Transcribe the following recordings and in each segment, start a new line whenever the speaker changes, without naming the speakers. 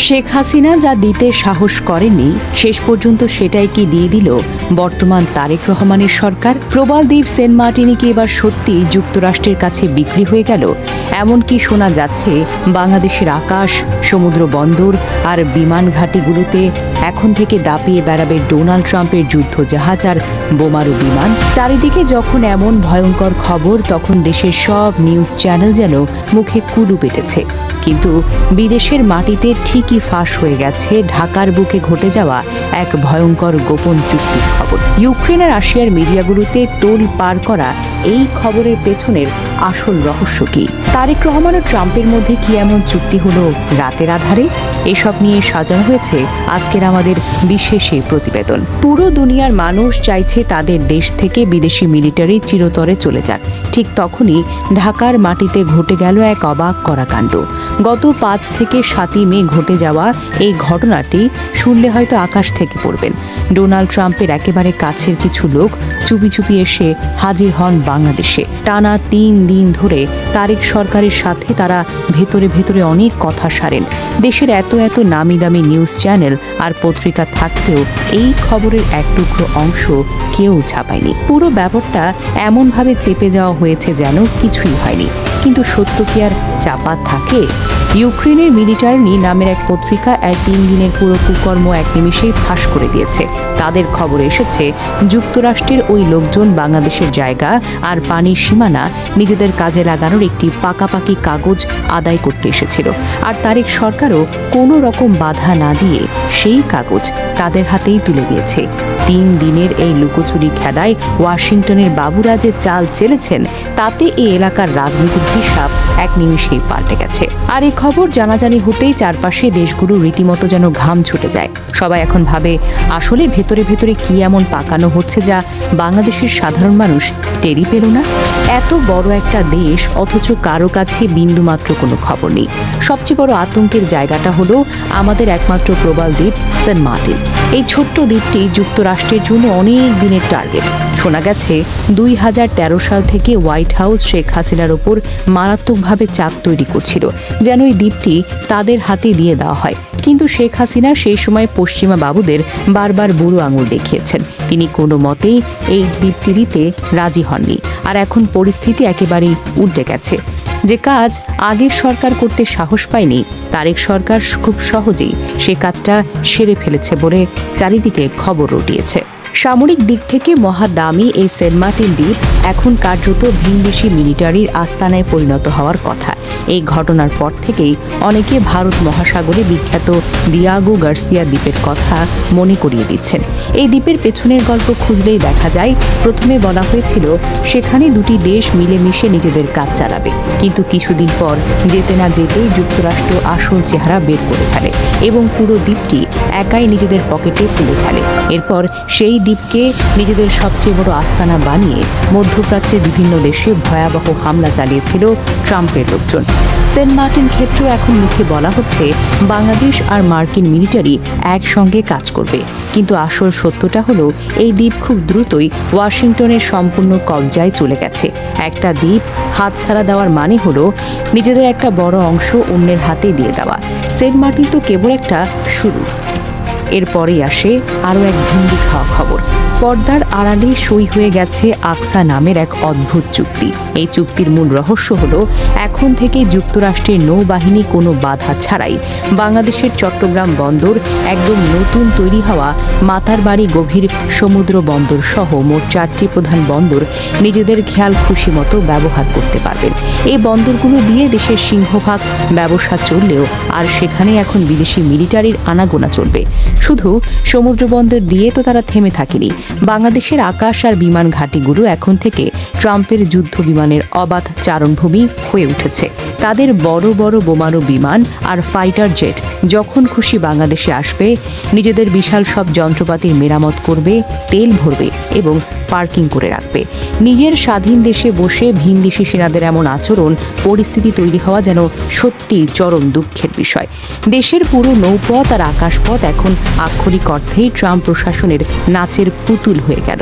শেখ হাসিনা যা দিতে সাহস করেনি শেষ পর্যন্ত সেটাই কি দিয়ে দিল বর্তমান তারেক রহমানের সরকার। প্রবাল দ্বীপ সেন্ট মার্টিনে কি এবার সত্যি যুক্তরাষ্ট্রের কাছে বিক্রি হয়ে গেল? এমনকি শোনা যাচ্ছে বাংলাদেশের আকাশ, সমুদ্র বন্দর আর বিমান ঘাঁটিগুলোতে এখন থেকে দাপিয়ে বেড়াবে ডোনাল্ড ট্রাম্পের যুদ্ধ জাহাজ আর বোমারু বিমান। চারিদিকে যখন এমন ভয়ঙ্কর খবর, তখন দেশের সব নিউজ চ্যানেল যেন মুখে কুলু পেটেছে। কিন্তু বিদেশের মাটিতে ঠিকই ফাঁস হয়ে গেছে ঢাকার বুকে ঘটে যাওয়া এক ভয়ঙ্কর গোপন চুক্তির খবর। ইউক্রেন আর রাশিয়ার মিডিয়াগুলোতে তোল পার করা এই খবরের পেছনের আসল রহস্য কি? তারেক রহমান ও ট্রাম্পের মধ্যে কি এমন চুক্তি হলো রাতের আধারে? এসব নিয়ে সাজানো হয়েছে আজকের আমাদের বিশেষ এই প্রতিবেদন। পুরো দুনিয়ার মানুষ চাইছে তাদের দেশ থেকে বিদেশি মিলিটারি চিরতরে চলে যাক। ঠিক তখনই ঢাকার মাটিতে ঘটে গেল এক অবাক করা কাণ্ড। গত 5 থেকে 7 মে ঘটে যাওয়া এই ঘটনাটি শুনলে হয়তো আকাশ থেকে পড়বেন। ডোনাল্ড ট্রাম্পের একেবারে কাছের কিছু লোক চুপি চুপি এসে হাজির হন বাংলাদেশে। টানা 3 দিন ধরে তারেক সরকারের সাথে তারা ভেতরে ভেতরে অনেক কথা সারেন। দেশের এত নামি দামি নিউজ চ্যানেল আর পত্রিকা থাকতেও এই খবরের এক টুকরো অংশ কেউ ছাপায়নি। পুরো ব্যাপারটা এমনভাবে চেপে যাওয়া হয়েছে যেন কিছুই হয়নি। কিন্তু সত্য কি আর চাপা থাকে? ইউক্রেনের মিলিটারি নামের এক পত্রিকা 3 দিনের পুরো কুকর্ম এক নিমিষেই ফাঁস করে দিয়েছে। তাদের খবরে এসেছে যুক্তরাষ্ট্রের ওই লোকজন বাংলাদেশের জায়গা আর পানির সীমানা নিজেদের কাজে লাগানোর একটি পাকাপাকি কাগজ আদায় করতে এসেছিল। আর তারেক সরকারও কোনো রকম বাধা না দিয়ে সেই কাগজ তাদের হাতেই তুলে দিয়েছে। 3 দিনের এই লুকোচুরি খেলায় ওয়াশিংটনের বাবুরা যে চাল চেলেছেন, তাতে এই এলাকার রাজনীতির হিসাব এক নিমিষেই পাল্টে গেছে। আর এই খবর জানাজানি হতেই চারপাশে দেশগুলো রীতিমতো যেন ঘাম ছুটে যায়। সবাই এখন ভাবে আসলে ভেতরে ভেতরে কি এমন পাকানো হচ্ছে যা বাংলাদেশের সাধারণ মানুষ টেরি পেল না। এত বড় একটা দেশ, অথচ কারো কাছে বিন্দুমাত্র কোনো খবর নেই। সবচেয়ে বড় আতঙ্কের জায়গাটা হলো আমাদের একমাত্র প্রবাল দ্বীপ সেন্ট মার্টিন। এই ছোট্ট দ্বীপটি যুক্তরাষ্ট্রের জন্য অনেক দিনের টার্গেট। শোনা গেছে 2013 সাল থেকে হোয়াইট হাউস শেখ হাসিনার ওপর মারাত্মকভাবে চাপ তৈরি করছিল যেন এই দ্বীপটি তাদের হাতে দিয়ে দেওয়া হয়। কিন্তু শেখ হাসিনা সেই সময় পশ্চিমা বাবুদের বারবার বুড়ো আঙুল দেখিয়েছেন। তিনি কোনো মতেই এই দ্বীপটি দিতে রাজি হননি। আর এখন পরিস্থিতি একেবারেই উল্টে গেছে। যে কাজ আগের সরকার করতে সাহস পায়নি, তারেক সরকার খুব সহজেই সে কাজটা সেরে ফেলেছে বলে চারিদিকে খবর রটিয়েছে। সামরিক দিক থেকে মহাদামি এই সেন্ট মার্টিন দ্বীপ এখন কার্যত ভিনদেশি মিলিটারির আস্তানায় পরিণত হওয়ার কথা। এই ঘটনার পর থেকেই অনেকে ভারত মহাসাগরে বিখ্যাত দিয়াগো গার্সিয়া দ্বীপের কথা মনে করিয়ে দিচ্ছেন। এই দ্বীপের পেছনের গল্প খুঁজলেই দেখা যায়, প্রথমে বলা হয়েছিল সেখানে দুটি দেশ মিলেমিশে নিজেদের কাজ চালাবে। কিন্তু কিছুদিন পর যেতে না যেতেই যুক্তরাষ্ট্র আসল চেহারা বের করে ফেলে এবং পুরো দ্বীপটি একাই নিজেদের পকেটে তুলে ফেলে। এরপর সেই দ্বীপকে নিজেদের সবচেয়ে বড় আস্তানা বানিয়ে মধ্যপ্রাচ্যের বিভিন্ন দেশে ভয়াবহ হামলা চালিয়েছিল ট্রাম্পের লোকজন। সেন্ট মার্টিন ক্ষেত্র এখন মুখে বলা হচ্ছে বাংলাদেশ আর মার্কিন মিলিটারি একসঙ্গে কাজ করবে। কিন্তু আসল সত্যটা হলো এই দ্বীপ খুব দ্রুতই ওয়াশিংটনের সম্পূর্ণ কবজায় চলে গেছে। একটা দ্বীপ হাতছাড়া দেওয়ার মানে হলো নিজেদের একটা বড় অংশ অন্যের হাতে দিয়ে দেওয়া। সেন্ট মার্টিন তো কেবল একটা শুরু। এরপরেই আসে আরও এক ভিন্ডি খাওয়া খবর। পর্দার আড়ালে সই হয়ে গেছে আকসা নামের এক অদ্ভুত চুক্তি। এই চুক্তির মূল রহস্য হলো এখন থেকে যুক্তরাষ্ট্রের নৌবাহিনী কোনো বাধা ছাড়াই বাংলাদেশের চট্টগ্রাম বন্দর, একদম নতুন তৈরি হওয়া মাতারবাড়ি গভীর সমুদ্র বন্দর সহ মোট 4টি প্রধান বন্দর নিজেদের খেয়াল খুশি মতো ব্যবহার করতে পারবেন। এই বন্দরগুলো দিয়ে দেশের সিংহভাগ ব্যবসা চললেও আর সেখানে এখন বিদেশি মিলিটারির আনাগোনা চলবে। শুধু সমুদ্র বন্দর দিয়ে তো তারা থেমে থাকেনি। বাংলাদেশের আকাশ আর বিমান ঘাঁটিগুলো এখন থেকে ট্রাম্পের যুদ্ধ বিমানের অবাধ চারণভূমি হয়ে উঠেছে। তাদের বড় বড় বোমারু বিমান আর ফাইটার জেট যখন খুশি বাংলাদেশে আসবে, নিজেদের বিশাল সব যন্ত্রপাতির মেরামত করবে, তেল ভরবে এবং পার্কিং করে রাখবে। নিজের স্বাধীন দেশে বসে ভিনদেশি সেনাদের এমন আচরণ, পরিস্থিতি তৈরি হওয়া যেন সত্যি চরম দুঃখের বিষয়। দেশের পুরো নৌপথ আর আকাশপথ এখন আক্ষরিক অর্থেই ট্রাম্প প্রশাসনের নাচের পুতুল হয়ে গেল।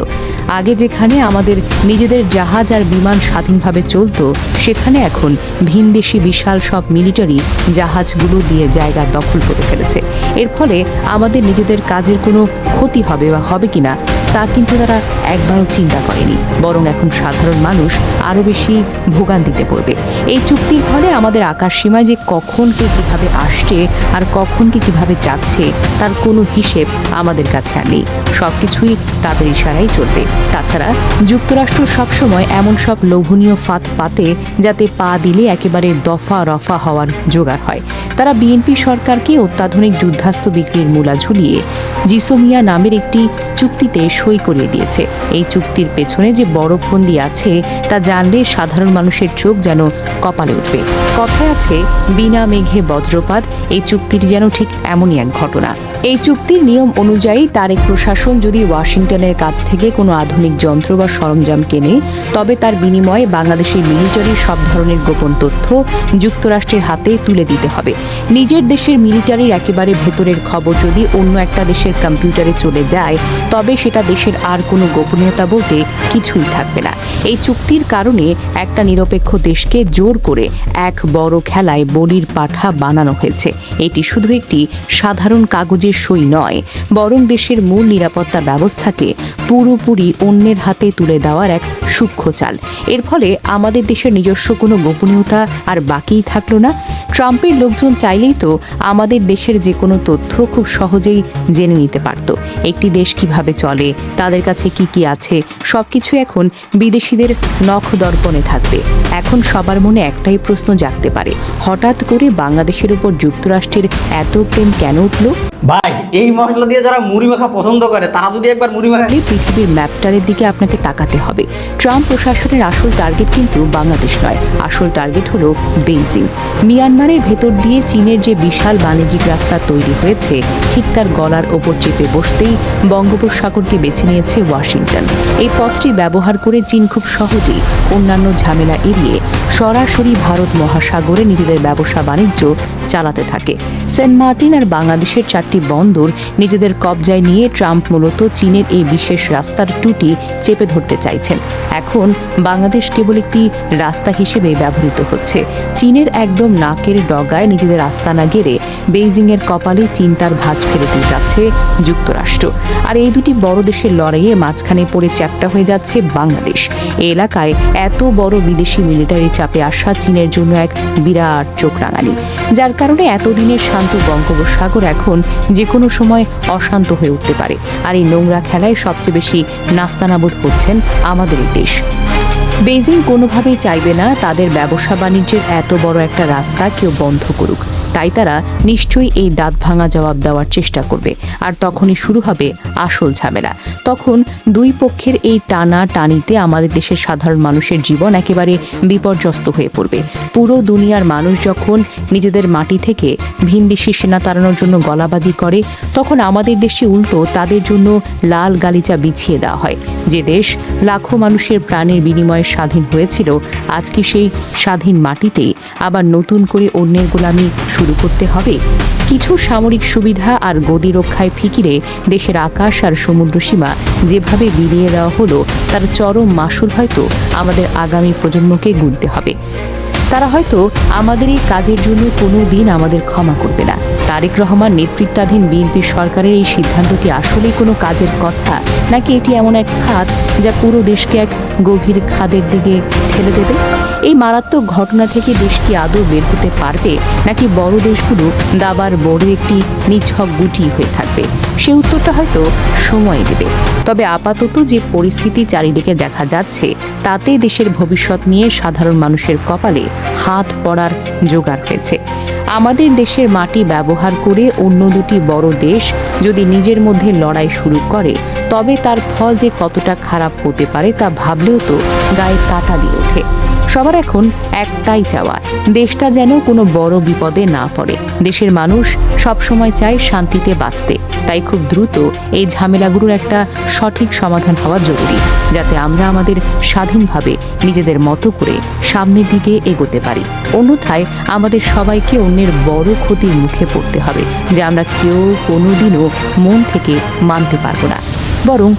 আগে যেখানে আমাদের নিজেদের জাহাজ আর বিমান স্বাধীনভাবে চলতো, সেখানে এখন ভিনদেশি বিশাল সব মিলিটারি জাহাজগুলো দিয়ে জায়গা দখল দখল করে ফেলেছে। এর ফলে আমাদের নিজেদের কাজের কোনো ক্ষতি হবে বা হবে কিনা তা কিন্তু তারা একবারও চিন্তা করেনি, বরং এখন সাধারণ মানুষ আরও বেশি ভোগান্তিতে পড়বে। এই চুক্তির ফলে আমাদের আকাশসীমায় যে কখন কে কিভাবে আসছে আর কখন কে কিভাবে যাচ্ছে তার কোনো হিসেব আমাদের কাছে আর নেই। সবকিছুই তাদের ইশারাই চলবে। তাছাড়া যুক্তরাষ্ট্র সবসময় এমন সব লোভনীয় ফাঁদ পাতে যাতে পা দিলে একেবারে দফা রফা হওয়ার জোগাড় হয়। তারা বিএনপি সরকারকে অত্যাধুনিক যুদ্ধাস্ত্র বিক্রির মূলা ঝুলিয়ে জিসোমিয়া নামের একটি চুক্তিতে সই করিয়ে দিয়েছে। এই চুক্তির পেছনে যে বড় ফন্দি আছে তা জানলে সাধারণ মানুষের চোখ যেন কপালে উঠবে। কথায় আছে, বিনা মেঘে বজ্রপাত। এই চুক্তির যেন ঠিক এমনই এক ঘটনা। এই চুক্তির নিয়ম অনুযায়ী তারেক প্রশাসন যদি ওয়াশিংটনের কাছ থেকে কোনো আধুনিক যন্ত্র বা সরঞ্জাম কেনে, তবে তার বিনিময়ে বাংলাদেশের মিলিটারির সব ধরনের গোপন তথ্য যুক্তরাষ্ট্রের হাতে তুলে দিতে হবে। নিজের দেশের মিলিটারির একেবারে ভেতরের খবর যদি অন্য একটা দেশের কম্পিউটারে চলে যায়, তবে সেটা দেশের আর কোনো গোপনীয়তা বলতে কিছুই থাকবে না। এই চুক্তির কারণে একটা নিরপেক্ষ দেশকে জোর করে এক বড় খেলায় বলির পাঠা বানানো হয়েছে। এটি শুধু একটি সাধারণ কাগজের সই নয়, বরং দেশের মূল নিরাপত্তা ব্যবস্থাকে পুরোপুরি অন্যের হাতে তুলে দেওয়ার এক সূক্ষ্ম চাল। এর ফলে আমাদের দেশের নিজস্ব কোনো গোপনীয়তা আর বাকিই থাকলো না। ট্রাম্পের লোকজন চাইলেই তো আমাদের দেশের যে কোনো তথ্য খুব সহজেই জেনে নিতে পারত। একটি দেশ কিভাবে চলে, তাদের কাছে কি কি আছে, সবকিছু এখন বিদেশিদের নখ দর্পণে থাকবে। এখন সবার মনে একটাই প্রশ্ন জাগতে পারে, হঠাৎ করে বাংলাদেশের উপর যুক্তরাষ্ট্রের এত প্রেম কেন উঠল?
ভাই, এই মশলা দিয়ে যারা মুড়ি মাখা পছন্দ করে তারা যদি একবার মুড়ি মাখা
পৃথিবীর ম্যাপটারের দিকে আপনাকে তাকাতে হবে। ট্রাম্প প্রশাসনের আসল টার্গেট কিন্তু বাংলাদেশ নয়, আসল টার্গেট হলো বেইজিং। মিয়ানমারের ভেতর দিয়ে চীনের যে বিশাল বাণিজ্যিক রাস্তা তৈরি হয়েছে, ঠিক তার গলার ওপর চেপে বসতেই বঙ্গোপসাগরকে বেছে নিয়েছে ওয়াশিংটন। এই পথটি ব্যবহার করে চীন খুব সহজেই অন্যান্য ঝামেলা এড়িয়ে সরাসরি ভারত মহাসাগরে নিজেদের ব্যবসা বাণিজ্য চালাতে থাকে। সেন্ট মার্টিন আর বাংলাদেশের 4টি বন্দর নিজেদের কবজায় নিয়ে ট্রাম্প মূলত চীনের এই বিশেষ রাস্তার টুটি চেপে ধরতে চাইছেন। এখন বাংলাদেশ কেবল একটি রাস্তা হিসেবে ব্যবহৃত হচ্ছে। চীনের একদম নাকের ডগায় নিজেদের আস্তানা গেড়ে বেইজিংয়ের কপালে চিন্তার ভাঁজ ফেলে দিয়ে যাচ্ছে যুক্তরাষ্ট্র। আর এই দুটি বড় দেশের লড়াইয়ে মাঝখানে পড়ে চ্যাপ্টা হয়ে যাচ্ছে বাংলাদেশ। এই এলাকায় এত বড় বিদেশি মিলিটারি চাপে আসা চীনের জন্য এক বিরাট চোখ রাঙানি, যার কারণে এতদিনের শান্ত বঙ্গোপসাগর এখন যে কোনো সময় অশান্ত হয়ে উঠতে পারে। আর এই নোংরা খেলায় সবচেয়ে বেশি নাস্তানাবুদ হচ্ছেন আমাদের এই দেশ। বেইজিং কোনোভাবেই চাইবে না তাদের ব্যবসা বাণিজ্যের এত বড় একটা রাস্তা কেউ বন্ধ করুক। তাই তারা নিশ্চয়ই এই দাঁত ভাঙা জবাব দেওয়ার চেষ্টা করবে। আর তখনই শুরু হবে আসল ঝামেলা। তখন দুই পক্ষের এই টানা টানিতে আমাদের দেশের সাধারণ মানুষের জীবন একেবারে বিপর্যস্ত হয়ে পড়বে। পুরো দুনিয়ার মানুষ যখন নিজেদের মাটি থেকে ভিনদেশি সেনা তাড়ানোর জন্য গলাবাজি করে, তখন আমাদের দেশে উল্টো তাদের জন্য লাল গালিচা বিছিয়ে দেওয়া হয়। যে দেশ লাখো মানুষের প্রাণের বিনিময়ে স্বাধীন হয়েছিল, আজকে সেই স্বাধীন মাটিতে আবার নতুন করে অন্যের গোলামি শুরু করতে হবে। কিছু সামরিক সুবিধা আর গদি রক্ষায় ফিকিরে দেশের আকাশ আর সমুদ্র সীমা যেভাবে বিলিয়ে দেওয়া হলো, তার চরম মাসুল হয়তো আমাদের আগামী প্রজন্মকে গুনতে হবে। তারা হয়তো আমাদের এই কাজের জন্য কোনো দিন আমাদের ক্ষমা করবে না। তারেক রহমান নেতৃত্বাধীন বিএনপি সরকারের এই সিদ্ধান্ত কি আসলেই কোনো কাজের কথা, নাকি এটি এমন এক খাত যা পুরো দেশকে এক গভীর খাদের দিকে ঠেলে দেবে? এই মারাত্মক ঘটনা থেকে দেশ কি আদৌ বের হতে পারবে, নাকি বড় দেশগুলো দাবার বোর্ডের একটি নিছক গুটি হয়ে থাকবে? সে উত্তরটা হয়তো সময় দেবে। তবে আপাতত যে পরিস্থিতি চারিদিকে দেখা যাচ্ছে, তাতে দেশের ভবিষ্যৎ নিয়ে সাধারণ মানুষের কপালে হাত পড়ার জোগাড় হয়েছে। আমাদের দেশের মাটি ব্যবহার করে অন্য দুটি বড় দেশ যদি নিজের মধ্যে লড়াই শুরু করে, তবে তার ফল যে কতটা খারাপ হতে পারে তা ভাবলেও তো গায়ে কাঁটা দিয়ে ওঠে। সবার এখন একটাই চাওয়া, দেশটা যেন কোনো বড় বিপদে না পড়ে। দেশের মানুষ সবসময় চায় শান্তিতে বাঁচতে। তাই খুব দ্রুত এই ঝামেলাগুলোর একটা সঠিক সমাধান হওয়া জরুরি, যাতে আমরা আমাদের স্বাধীনভাবে নিজেদের মতো করে সামনের দিকে এগোতে পারি। অন্যথায় আমাদের সবাইকে অন্যের বড় ক্ষতির মুখে পড়তে হবে, যা আমরা কেউ কোনোদিনও মন থেকে মানতে পারবো না। বরং